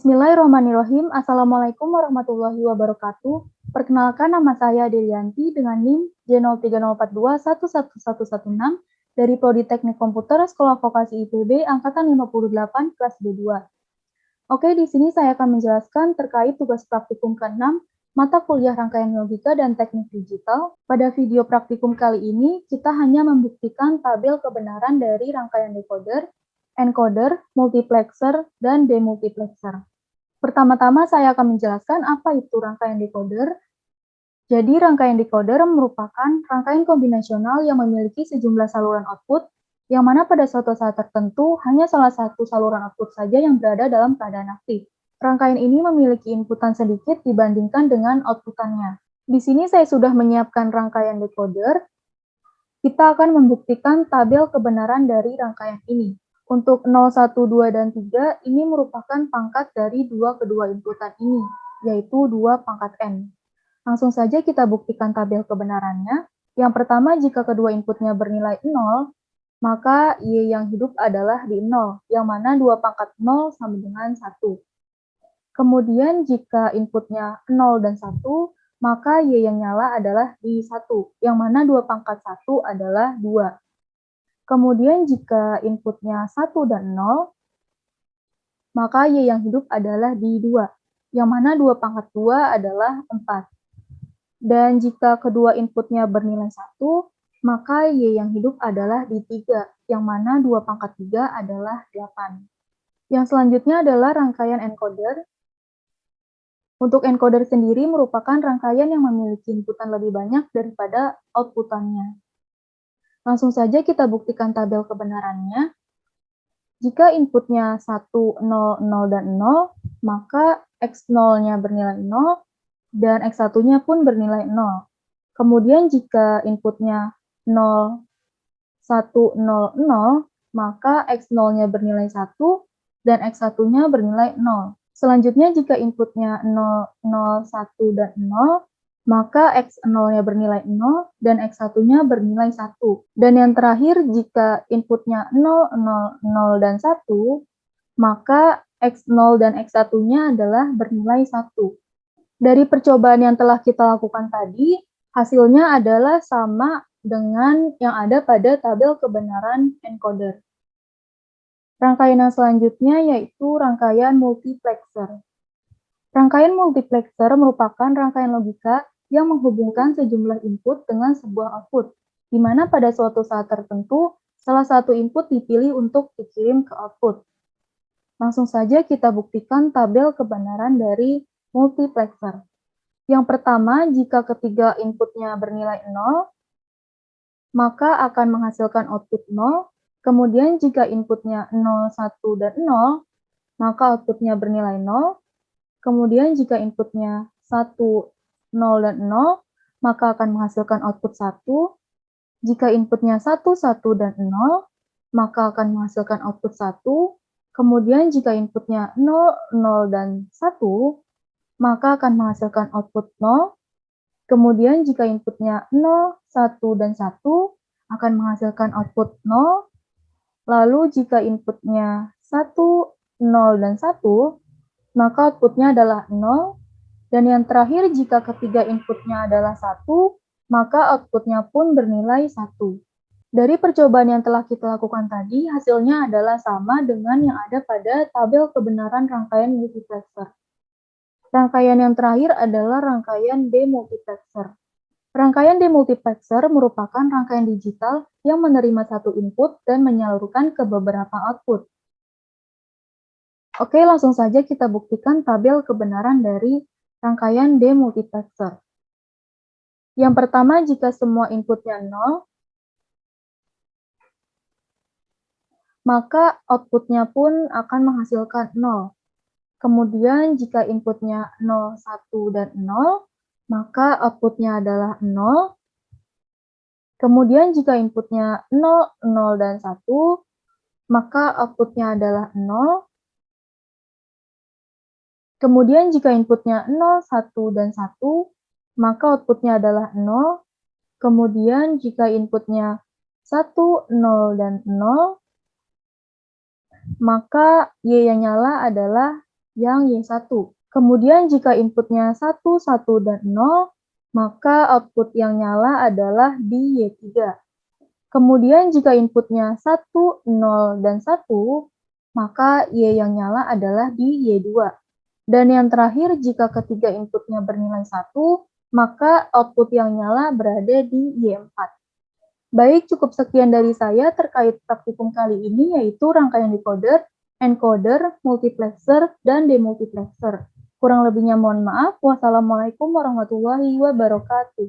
Bismillahirrahmanirrahim. Assalamualaikum warahmatullahi wabarakatuh. Perkenalkan, nama saya Delianti dengan NIM J03042111116 dari Prodi Teknik Komputer Sekolah Vokasi IPB Angkatan 58 kelas B2. Oke, di sini saya akan menjelaskan terkait tugas praktikum ke-6 mata kuliah rangkaian logika dan teknik digital. Pada video praktikum kali ini, kita hanya membuktikan tabel kebenaran dari rangkaian decoder, encoder, multiplexer, dan demultiplexer. Pertama-tama saya akan menjelaskan apa itu rangkaian decoder. Jadi rangkaian decoder merupakan rangkaian kombinasional yang memiliki sejumlah saluran output, yang mana pada suatu saat tertentu hanya salah satu saluran output saja yang berada dalam keadaan aktif. Rangkaian ini memiliki inputan sedikit dibandingkan dengan outputannya. Di sini saya sudah menyiapkan rangkaian decoder. Kita akan membuktikan tabel kebenaran dari rangkaian ini. Untuk 0, 1, 2, dan 3, ini merupakan pangkat dari dua kedua inputan ini, yaitu 2 pangkat N. Langsung saja kita buktikan tabel kebenarannya. Yang pertama, jika kedua inputnya bernilai 0, maka Y yang hidup adalah di 0, yang mana 2 pangkat 0 sama dengan 1. Kemudian jika inputnya 0 dan 1, maka Y yang nyala adalah di 1, yang mana 2 pangkat 1 adalah 2. Kemudian jika inputnya 1 dan 0, maka Y yang hidup adalah di 2, yang mana 2 pangkat 2 adalah 4. Dan jika kedua inputnya bernilai 1, maka Y yang hidup adalah di 3, yang mana 2 pangkat 3 adalah 8. Yang selanjutnya adalah rangkaian encoder. Untuk encoder sendiri merupakan rangkaian yang memiliki inputan lebih banyak daripada outputannya. Langsung saja kita buktikan tabel kebenarannya. Jika inputnya 1, 0, 0, dan 0, maka X0-nya bernilai 0, dan X1-nya pun bernilai 0. Kemudian jika inputnya 0, 1, 0, 0, maka X0-nya bernilai 1, dan X1-nya bernilai 0. Selanjutnya jika inputnya 0, 0, 1, dan 0, maka X0-nya bernilai 0, dan X1-nya bernilai 1. Dan yang terakhir, jika inputnya 0, 0, 0, dan 1, maka X0 dan X1-nya adalah bernilai 1. Dari percobaan yang telah kita lakukan tadi, hasilnya adalah sama dengan yang ada pada tabel kebenaran encoder. Rangkaian yang selanjutnya yaitu rangkaian multiplexer. Rangkaian multiplexer merupakan rangkaian logika yang menghubungkan sejumlah input dengan sebuah output, di mana pada suatu saat tertentu, salah satu input dipilih untuk dikirim ke output. Langsung saja kita buktikan tabel kebenaran dari multiplexer. Yang pertama, jika ketiga inputnya bernilai 0, maka akan menghasilkan output 0. Kemudian jika inputnya 0, 1, dan 0, maka outputnya bernilai 0. Kemudian jika inputnya 1, 0, dan 0, maka akan menghasilkan output 1. Jika inputnya 1, 1, dan 0, maka akan menghasilkan output 1. Kemudian jika inputnya 0, 0, dan 1, maka akan menghasilkan output 0. Kemudian jika inputnya 0, 1, dan 1, akan menghasilkan output 0. Lalu jika inputnya 1, 0, dan 1, maka outputnya adalah 0. Dan yang terakhir, jika ketiga inputnya adalah 1, maka outputnya pun bernilai 1. Dari percobaan yang telah kita lakukan tadi, hasilnya adalah sama dengan yang ada pada tabel kebenaran rangkaian multiplexer. Rangkaian yang terakhir adalah rangkaian demultiplexer. Rangkaian demultiplexer merupakan rangkaian digital yang menerima satu input dan menyalurkan ke beberapa output. Oke, langsung saja kita buktikan tabel kebenaran dari rangkaian demultiplexer. Yang pertama, jika semua inputnya 0, maka outputnya pun akan menghasilkan 0. Kemudian jika inputnya 0, 1, dan 0, maka outputnya adalah 0. Kemudian jika inputnya 0, 0, dan 1, maka outputnya adalah 0. Kemudian jika inputnya 0, 1, dan 1, maka outputnya adalah 0. Kemudian jika inputnya 1, 0, dan 0, maka Y yang nyala adalah yang Y1. Kemudian jika inputnya 1, 1, dan 0, maka output yang nyala adalah di Y3. Kemudian jika inputnya 1, 0, dan 1, maka Y yang nyala adalah di Y2. Dan yang terakhir, jika ketiga inputnya bernilai 1, maka output yang nyala berada di Y4. Baik, cukup sekian dari saya terkait praktikum kali ini, yaitu rangkaian decoder, encoder, multiplexer, dan demultiplexer. Kurang lebihnya mohon maaf. Wassalamualaikum warahmatullahi wabarakatuh.